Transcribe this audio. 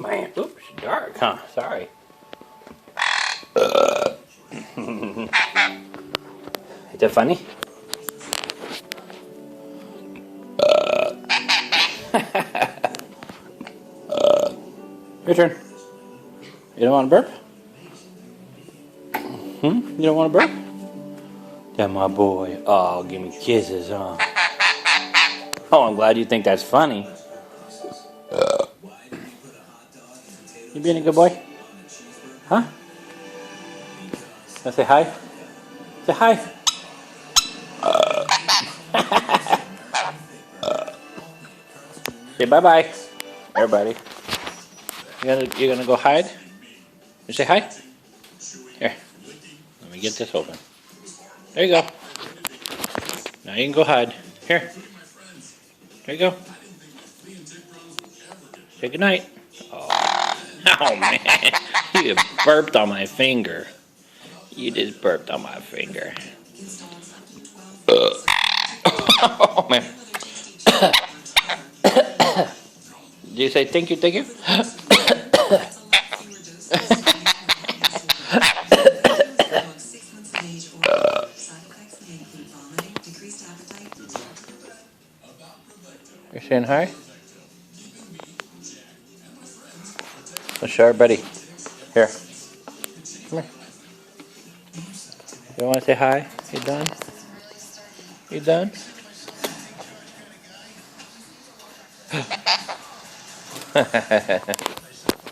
man. Oops, dark, huh? Sorry. Is that funny? Your turn. You don't want to burp? You don't want to burp? That my boy. Oh, give me kisses, huh? Oh, I'm glad you think that's funny. You being a good boy? Huh? Wanna say hi? Say hi. Say bye-bye, everybody. You gonna go hide? You say hi? Here. Let me get this open. There you go. Now you can go hide. Here. There you go. Say goodnight. Oh man. You burped on my finger. You just burped on my finger. Oh man. Do you say thank you, thank you? You're saying hi? Let's show everybody. Here. Come here. You want to say hi? You done? You done?